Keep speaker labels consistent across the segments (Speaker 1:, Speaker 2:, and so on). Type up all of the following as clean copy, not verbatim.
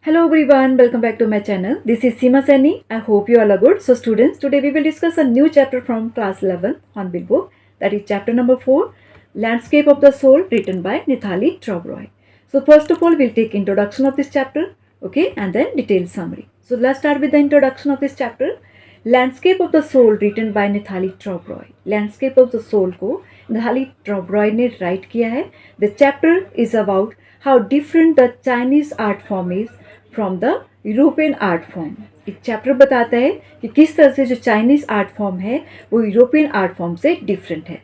Speaker 1: Hello everyone, welcome back to my channel. This is Seema Saini. I hope you all are good. So students, today we will discuss a new chapter from class 11 Hornbill book. That is chapter number 4, Landscape of the Soul, written by Nithali Trobroy. So first of all, we'll take introduction of this chapter, okay, and then detailed summary. So let's start with the introduction of this chapter. Landscape of the Soul, written by Nithali Trobroy. Landscape of the Soul को Nithali Trobroy ने write किया है. The chapter is about how different the Chinese art form is from the European art form. एक chapter बताता है कि किस तरह से जो चाइनीज आर्ट फॉर्म है वो यूरोपियन आर्ट फॉर्म से डिफरेंट है.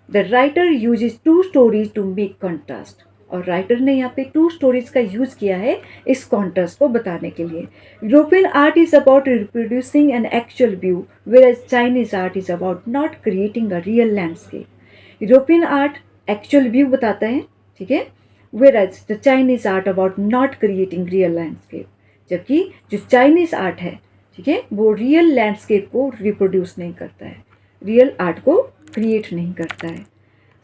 Speaker 1: The writer uses two stories to make contrast. और राइटर ने यहाँ पे 2 स्टोरीज का यूज किया है इस कॉन्ट्रास्ट को बताने के लिए. European art is about reproducing an actual view whereas Chinese art is about not creating a real landscape. European art actual view बताता है, ठीक है, whereas the Chinese art about not creating real landscape. जबकि जो Chinese art है, ठीक है, वो रियल लैंडस्केप को रिप्रोड्यूस नहीं करता है, रियल आर्ट को क्रिएट नहीं करता है.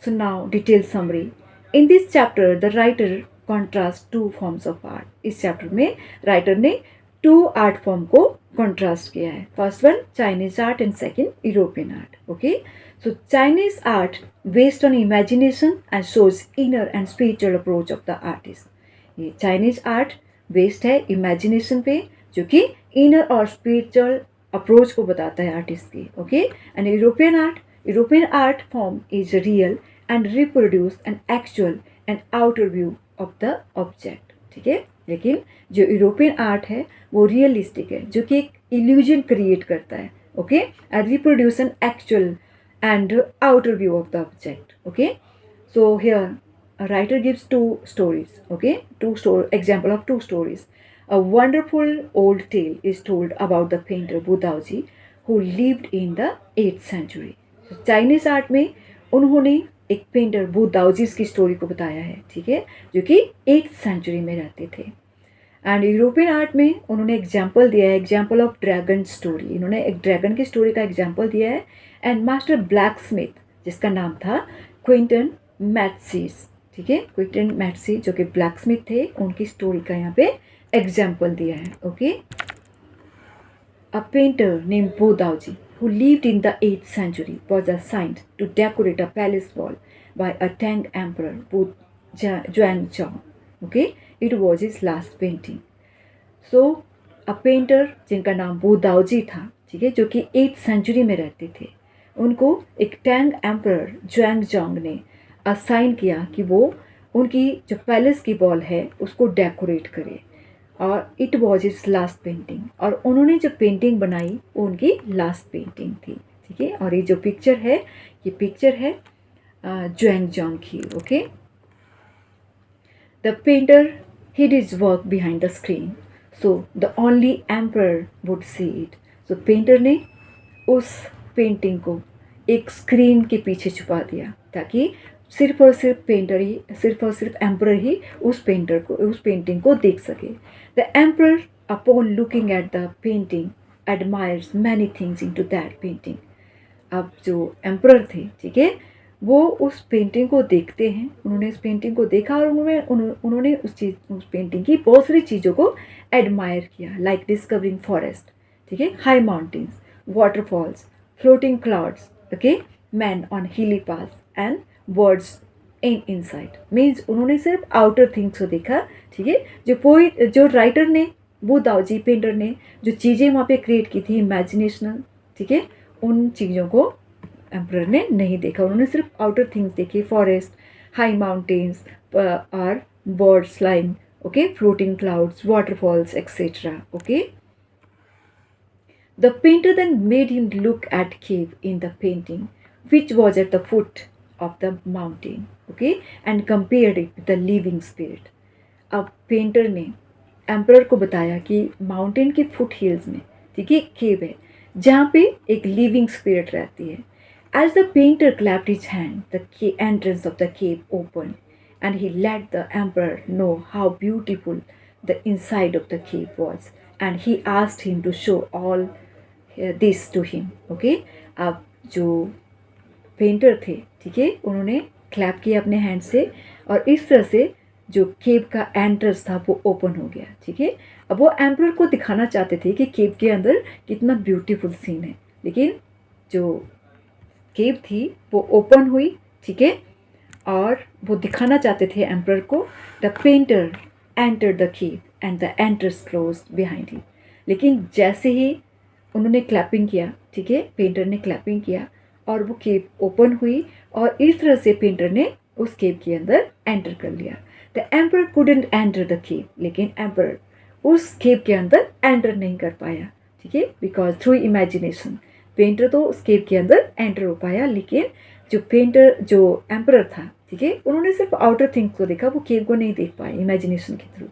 Speaker 1: So now detail summary. In this chapter the writer contrast 2 forms of art. इस चैप्टर में राइटर ने 2 आर्ट फॉर्म को कॉन्ट्रास्ट किया है. First one Chinese art and second European art. Okay, so Chinese art based on imagination and shows inner and spiritual approach of the artist. ये Chinese art based है imagination पे, जो कि inner और spiritual approach को बताता है artist की. Okay, and European art form is real and reproduce an actual and outer view of the object. ठीक है, लेकिन जो यूरोपियन आर्ट है वो रियलिस्टिक है, जो कि एक इल्यूजन क्रिएट करता है. Okay, and reproduce an actual and outer view of the object. Okay, so here a writer gives 2 stories. Okay, example of 2 stories. A wonderful old tale is told about the painter Bu Daoji who lived in the 8th century. So, Chinese art में उन्होंने एक painter बू दाओजी की story को बताया है, ठीक है, जो कि 8th सेंचुरी में रहते थे. एंड यूरोपियन आर्ट में उन्होंने एग्जाम्पल दिया है, एग्जाम्पल ऑफ ड्रैगन स्टोरी. इन्होंने एक ड्रैगन की स्टोरी का एग्जाम्पल दिया है. एंड मास्टर ब्लैक स्मिथ, जिसका नाम था क्विंटन मैट्सीज, ठीक है, क्विंटन मैट्सी जो कि ब्लैक स्मिथ थे, उनकी स्टोरी का यहाँ पे एग्जाम्पल दिया है. ओके, अ पेंटर नेम बू दाओजी who lived in the 8th century was assigned to decorate a palace wall by a Tang emperor Zhuangzhong. Okay, it was his last painting. So a painter जिनका नाम बू दाओजी था, ठीक है, जो कि 8th century में रहते थे, उनको एक टैंग एम्परर जुआंगजोंग ने असाइन किया कि वो उनकी जो पैलेस की वॉल है उसको डेकोरेट करे. और it was it's last painting, और उन्होंने जो पेंटिंग बनाई वो उनकी लास्ट पेंटिंग थी. ठीक है, और ये जो पिक्चर है ये पिक्चर है जुआंगजोंग की. Okay, the painter hid his work behind the screen so the only emperor would see it. So painter ने उस पेंटिंग को एक स्क्रीन के पीछे छुपा दिया ताकि सिर्फ और सिर्फ एम्परर ही उस पेंटिंग को देख सके. The emperor upon looking at the painting admires many things into that painting. अब जो एम्परर थे, ठीक है, वो उस पेंटिंग को देखते हैं. उन्होंने इस पेंटिंग को देखा और उन्होंने उस पेंटिंग की बहुत सारी चीज़ों को एडमायर किया, लाइक डिस्कवरिंग फॉरेस्ट, ठीक है, high mountains, waterfalls, floating clouds, okay, man on hilly pass and words in inside. Means उन्होंने सिर्फ आउटर थिंग्स को देखा. ठीक है, जो राइटर ने, वो दाओजी पेंटर ने जो चीज़ें वहाँ पे क्रिएट की थी इमेजिनेशनल, ठीक है, उन चीज़ों को एम्परर ने नहीं देखा. उन्होंने सिर्फ आउटर थिंग्स देखे, फॉरेस्ट, हाई माउंटेन्स और birds flying, okay, floating clouds, waterfalls etcetera. Okay, the painter then made him look at cave in the painting which was at the foot of the mountain, okay, and compared it with the living spirit. अब painter ने emperor को बताया कि mountain के foot hills में, ठीक है, केव है जहाँ पे एक लिविंग स्पिरिट रहती है. As the painter clapped his hand, the entrance of the cave opened, and he let the emperor know how beautiful the inside of the cave was, and he asked him to show all this to him. Okay, अब जो painter थे, ठीक है, उन्होंने clap किया अपने hand से और इस तरह से जो केव का एंट्रेंस था वो ओपन हो गया, ठीक है। अब वो एम्परर को दिखाना चाहते थे कि केव के अंदर कितना ब्यूटीफुल सीन है, लेकिन जो केव थी वो ओपन हुई, ठीक है, और वो दिखाना चाहते थे एम्परर को। The painter enter the cave and the entrance close behind him. लेकिन जैसे ही उन्होंने क्लैपिंग किया, ठीक है, पेंटर ने क्लैपिंग किया और वो केव ओपन हुई और इस तरह से पेंटर ने उस केव के अंदर एंटर कर लिया। The emperor couldn't enter the cave, लेकिन एम्परर उस केव के अंदर एंटर नहीं कर पाया, ठीक है, बिकॉज थ्रू इमेजिनेशन। पेंटर तो उस केव के अंदर एंटर हो पाया, लेकिन जो एम्परर था, ठीक है, उन्होंने सिर्फ आउटर थिंग्स को देखा, वो केव को नहीं देख पाए इमेजिनेशन के थ्रू,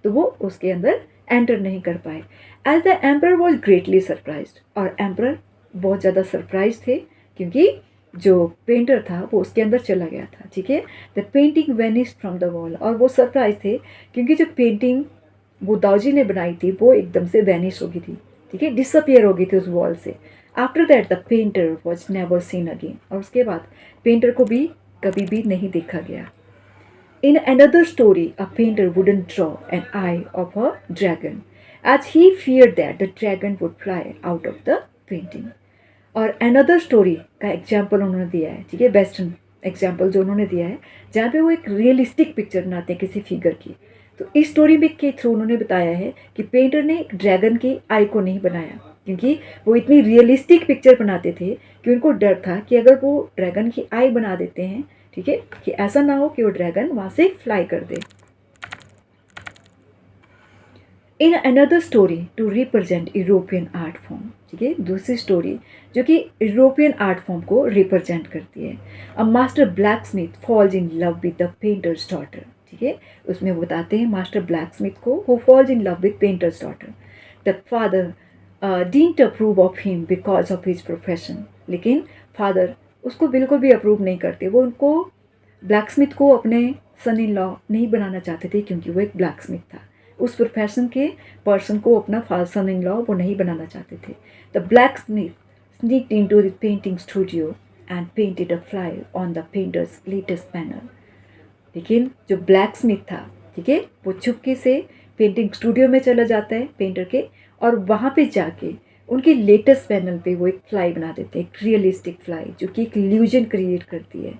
Speaker 1: तो वो उसके अंदर एंटर नहीं कर पाए। As the emperor was greatly surprise, और एम्परर बहुत ज़्यादा सरप्राइज थे क्योंकि जो पेंटर था वो उसके अंदर चला गया था, ठीक है। The painting vanished from the wall, और वो सरप्राइज थे क्योंकि जो पेंटिंग वो दाऊजी ने बनाई थी वो एकदम से वैनिश हो गई थी, ठीक है, डिसअपियर हो गई थी उस वॉल से। After that the painter was never seen again, और उसके बाद पेंटर को भी कभी भी नहीं देखा गया। In another story, a painter wouldn't draw an eye of a dragon, as he feared that the dragon would fly out of the painting. और अनदर स्टोरी का एग्जाम्पल उन्होंने दिया है, ठीक है, वेस्टर्न एग्जाम्पल जो उन्होंने दिया है, जहाँ पे वो एक रियलिस्टिक पिक्चर बनाते हैं किसी फिगर की। तो इस स्टोरी में के थ्रू उन्होंने बताया है कि पेंटर ने एक ड्रैगन की आई को नहीं बनाया, क्योंकि वो इतनी रियलिस्टिक पिक्चर बनाते थे कि उनको डर था कि अगर वो ड्रैगन की आई बना देते हैं, ठीक है, कि ऐसा ना हो कि वो ड्रैगन वहाँ से फ्लाई कर दे। In another story to represent European art form, ठीक है, दूसरी स्टोरी जो कि यूरोपियन आर्ट फॉर्म को रिप्रेजेंट करती है। A master blacksmith falls in love with the painter's daughter, ठीक है, उसमें वो बताते हैं मास्टर ब्लैक स्मिथ को वो false in love with painters daughter. The father didn't approve of him because of his profession, लेकिन फादर उसको बिल्कुल भी अप्रूव नहीं करते, वो उनको ब्लैक स्मिथ को अपने सन इन लॉ नहीं बनाना चाहते थे क्योंकि वो एक ब्लैक स्मिथ था। उस प्रोफेशन के पर्सन को अपना सन इन लॉ वो नहीं बनाना चाहते थे। The black Smith sneaked into the painting studio and painted a fly on the painters latest panel. लेकिन जो ब्लैक स्मिथ था, ठीक है, वो चुपके से पेंटिंग स्टूडियो में चला जाता है पेंटर के, और वहाँ पे जाके उनके लेटेस्ट पैनल पे वो एक फ्लाई बना देते हैं, एक रियलिस्टिक फ्लाई जो कि एक इल्यूजन क्रिएट करती है।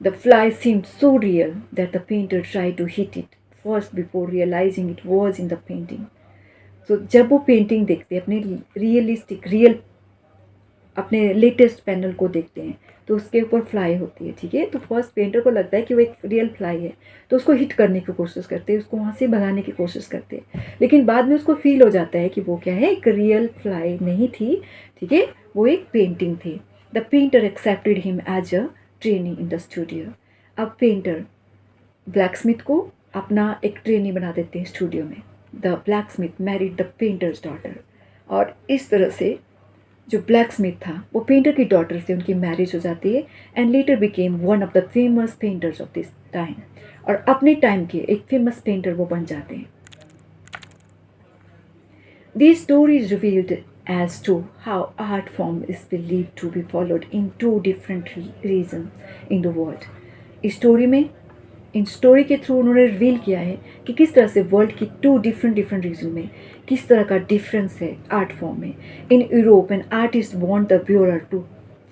Speaker 1: The fly seemed so real that the painter tried to hit it first before realizing it was in the painting. So जब वो पेंटिंग देखते हैं अपने रियल अपने लेटेस्ट पैनल को देखते हैं तो उसके ऊपर फ्लाई होती है, ठीक है, तो फर्स्ट पेंटर को लगता है कि वो एक रियल फ्लाई है, तो उसको हिट करने की कोशिश करते हैं, उसको वहाँ से भगाने की कोशिश करते हैं, लेकिन बाद में उसको फील हो जाता है कि वो क्या है, एक रियल फ्लाई नहीं थी, ठीक है, वो एक पेंटिंग थी। The painter accepted him as a trainee in the studio. अब पेंटर ब्लैक स्मिथ को अपना एक ट्रेनी बना देते हैं स्टूडियो में। The blacksmith married the painter's daughter, और इस तरह से जो ब्लैक स्मिथ था वो पेंटर की डॉटर से उनकी मैरिज हो जाती है and later became one of the famous painters of this time, और अपने टाइम के एक फेमस पेंटर वो बन जाते हैं। These stories revealed as to how art form is believed to be followed in two different regions in the world. इस story में इन स्टोरी के थ्रू उन्होंने रिवील किया है कि किस तरह से वर्ल्ड की टू डिफरेंट रीजन में किस तरह का डिफरेंस है आर्ट फॉर्म में। In Europe an artist want the viewer to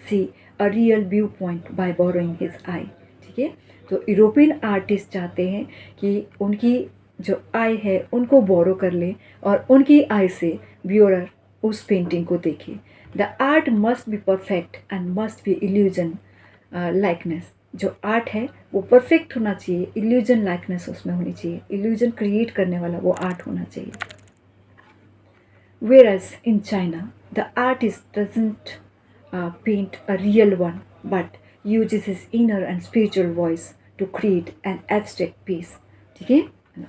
Speaker 1: see a real viewpoint by borrowing his eye, ठीक है, तो यूरोपियन आर्टिस्ट चाहते हैं कि उनकी जो आई है उनको बोरो कर ले और उनकी आई से व्यूअर उस पेंटिंग को देखे। The art must be perfect and must be illusion likeness, जो आर्ट है वो परफेक्ट होना चाहिए, इल्यूजन लाइकनेस उसमें होनी चाहिए, इल्यूजन क्रिएट करने वाला वो आर्ट होना चाहिए। Whereas in China, the artist doesn't paint a real one, but uses his inner and spiritual voice to create an abstract piece, ठीक है,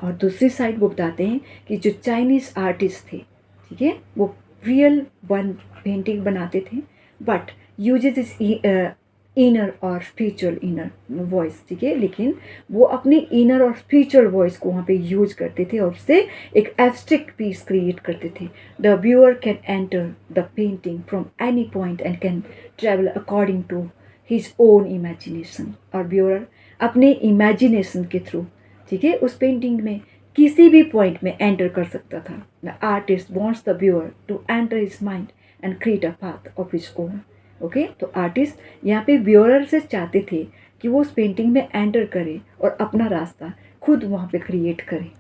Speaker 1: और दूसरी साइड वो बताते हैं कि जो चाइनीज़ आर्टिस्ट थे, ठीक है, वो रियल वन पेंटिंग बनाते थे बट यूजेस इस इनर और स्पिरिचुअल इनर वॉइस, ठीक है, लेकिन वो अपने इनर और स्पिरिचुअल वॉइस को वहाँ पे यूज करते थे और उससे एक एब्स्ट्रैक्ट पीस क्रिएट करते थे। The viewer can enter the painting from any point and can travel according to his own imagination, और व्यूअर अपने इमेजिनेशन के थ्रू, ठीक है, उस पेंटिंग में किसी भी पॉइंट में एंटर कर सकता था। The artist wants the viewer to enter his mind and create a path of his own. Okay, तो आर्टिस्ट यहाँ पे व्यूअर से चाहते थे कि वो उस पेंटिंग में एंटर करे और अपना रास्ता खुद वहाँ पे क्रिएट करे।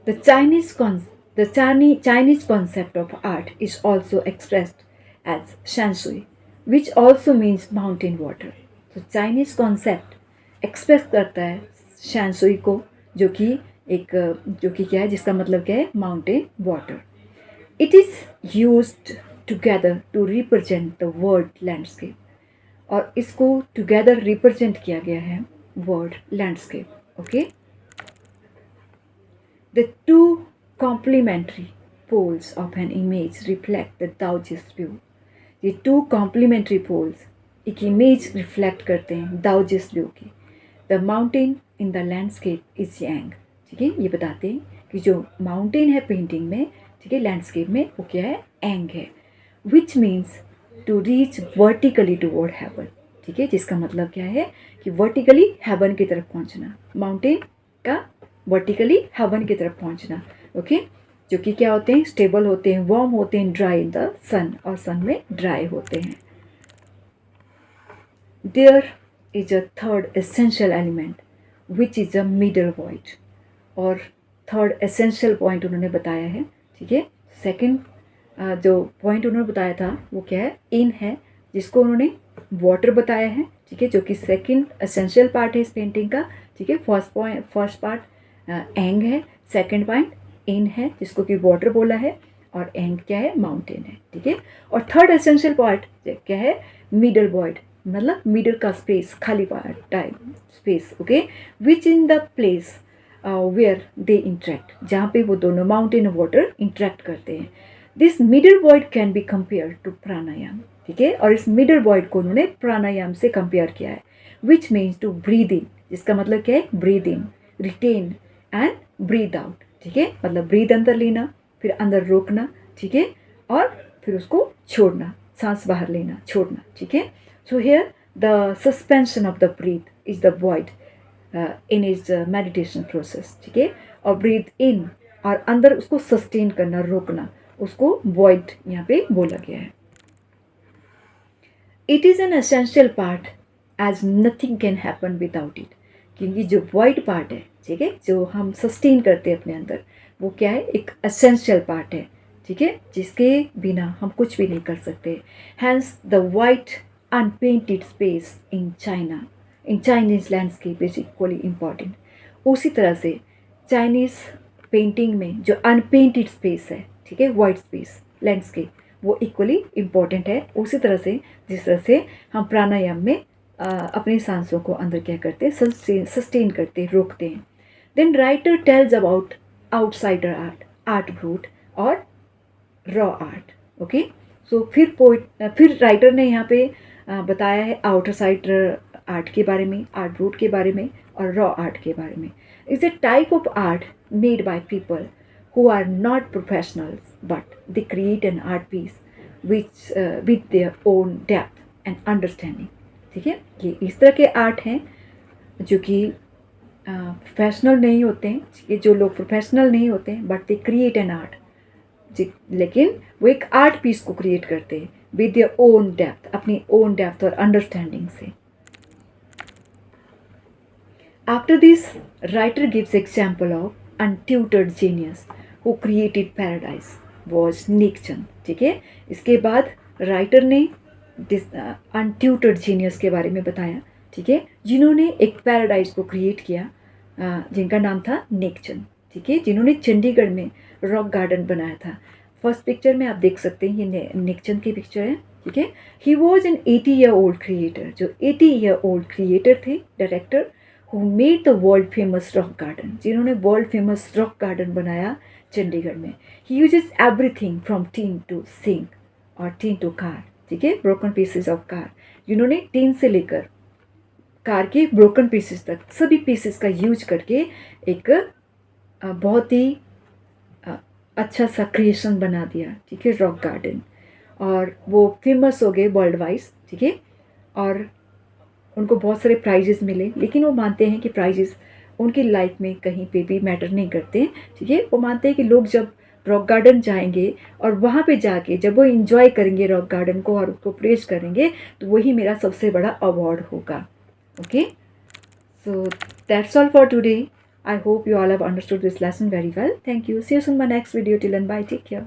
Speaker 1: The Chinese concept of art is also expressed as shanshui, which also means mountain water. तो चाइनीज कॉन्सेप्ट एक्सप्रेस करता है शांसुई को, जो कि क्या है, जिसका मतलब क्या है, mountain water. It is used together to represent the world landscape, और इसको टुगेदर रिप्रेजेंट किया गया है world landscape. Okay, the two complementary poles of an image reflect the Taoist view. ये two complementary poles एक इमेज रिफ्लेक्ट करते हैं Daoist view की। The mountain in the landscape is yang, ठीक है, ये बताते हैं कि जो माउंटेन है पेंटिंग में, ठीक है, लैंडस्केप में, वो क्या है, एंग है। Which means to reach vertically toward heaven, ठीक है, जिसका मतलब क्या है कि वर्टिकली हेवन की तरफ पहुंचना, माउंटेन का वर्टिकली हेवन की तरफ पहुंचना। ओके, जो कि क्या होते हैं, स्टेबल होते हैं, वार्म होते हैं, ड्राई इन द सन, और सन में ड्राई होते हैं। There is a third essential element which is a middle void, और थर्ड एसेंशियल पॉइंट उन्होंने बताया है, ठीक है। सेकेंड जो पॉइंट उन्होंने बताया था वो क्या है, इन है, जिसको उन्होंने वाटर बताया है, ठीक है, जो कि सेकेंड एसेंशियल पार्ट है इस पेंटिंग का, ठीक है। फर्स्ट पार्ट एंग है, सेकेंड पॉइंट इन है, जिसको कि वाटर बोला है, और एंग क्या है, माउंटेन है, ठीक है। और थर्ड एसेंशियल पार्ट क्या है, मिडल वॉइड, मतलब मिडल का स्पेस, खाली part time space. Okay, which in the place where they interact, जहाँ पे वो दोनों माउंटेन और वाटर इंट्रैक्ट करते हैं। This middle void can be compare to pranayama, ठीक है, और इस मिडल वॉइड को उन्होंने प्राणायाम से कंपेयर किया है। Which means to breathe in, जिसका मतलब क्या है, breathe in, retain and breathe out, ठीक है, मतलब ब्रीद अंदर लेना, फिर अंदर रोकना, ठीक है, और फिर उसको छोड़ना, सांस बाहर लेना, छोड़ना, ठीक है। So here the suspension of the breath is the void in is meditation process, ठीक है, और ब्रीथ इन और अंदर उसको सस्टेन करना, रोकना, उसको वॉइड यहाँ पे बोला गया है। It is an essential part as nothing can happen without it, क्योंकि जो वॉइड पार्ट है, ठीक है, जो हम सस्टेन करते हैं अपने अंदर, वो क्या है, एक एसेंशियल पार्ट है, ठीक है, जिसके बिना हम कुछ भी नहीं कर सकते। Hence the white unpainted space in Chinese landscape is equally important. उसी तरह से चाइनीज़ पेंटिंग में जो अनपेंटेड स्पेस है, ठीक है, वाइट स्पेस लैंडस्केप, वो इक्वली इम्पॉर्टेंट है, उसी तरह से जिस तरह से हम प्राणायाम में अपनी सांसों को अंदर क्या करते हैं, सस्टेन करते हैं, रोकते हैं। Then writer tells about outsider art brut और रॉ आर्ट। ओके, सो फिर राइटर ने यहाँ पे बताया है आउटसाइडर आर्ट के बारे में, आर्ट ब्रूट के बारे में, और रॉ आर्ट के बारे में। It's a type of art made by people who are not professionals, but they create an art piece which with their own depth and understanding, ठीक है। ये इस तरह के आर्ट हैं जो कि प्रोफेशनल नहीं होते हैं, ये जो लोग प्रोफेशनल नहीं होते हैं, but they create an art, लेकिन वो एक आर्ट पीस को क्रिएट करते हैं विद देयर ओन डेप्थ, अपनी ओन डेप्थ और अंडरस्टैंडिंग से। After this writer gives example of untutored genius who created paradise was निकचंद, ठीक है। इसके बाद राइटर ने अनट्यूटर्ड जीनियस के बारे में बताया, ठीक है, जिन्होंने एक पैराडाइज को क्रिएट किया, जिनका नाम था निकचंद, ठीक है, जिन्होंने चंडीगढ़ में रॉक गार्डन बनाया था। फर्स्ट पिक्चर में आप देख सकते हैं ये निकचंद की पिक्चर है, ठीक है। He was an 80 year old creator, जो 80 ईयर ओल्ड क्रिएटर थे, director, who made the world famous rock garden, जिन्होंने वर्ल्ड फेमस रॉक गार्डन बनाया चंडीगढ़ में। He uses everything from tin to sink और tin to car, ठीक है, broken pieces of car, जिन्होंने tin से लेकर कार के ब्रोकन पीसेस तक सभी पीसेस का यूज करके एक बहुत ही अच्छा सा क्रिएशन बना दिया, ठीक है, रॉक गार्डन, और वो फेमस हो गए वर्ल्ड वाइज, ठीक है। और उनको बहुत सारे प्राइजेस मिले, लेकिन वो मानते हैं कि प्राइजेस उनकी लाइफ में कहीं पे भी मैटर नहीं करते हैं। ठीक है, वो मानते हैं कि लोग जब रॉक गार्डन जाएंगे और वहाँ पे जाके जब वो इंजॉय करेंगे रॉक गार्डन को और उसको प्रेज करेंगे, तो वही मेरा सबसे बड़ा अवार्ड होगा। Okay, so that's all for today. I hope you all have understood this lesson very well. Thank you. See you soon in my next video. Till then, bye. Take care.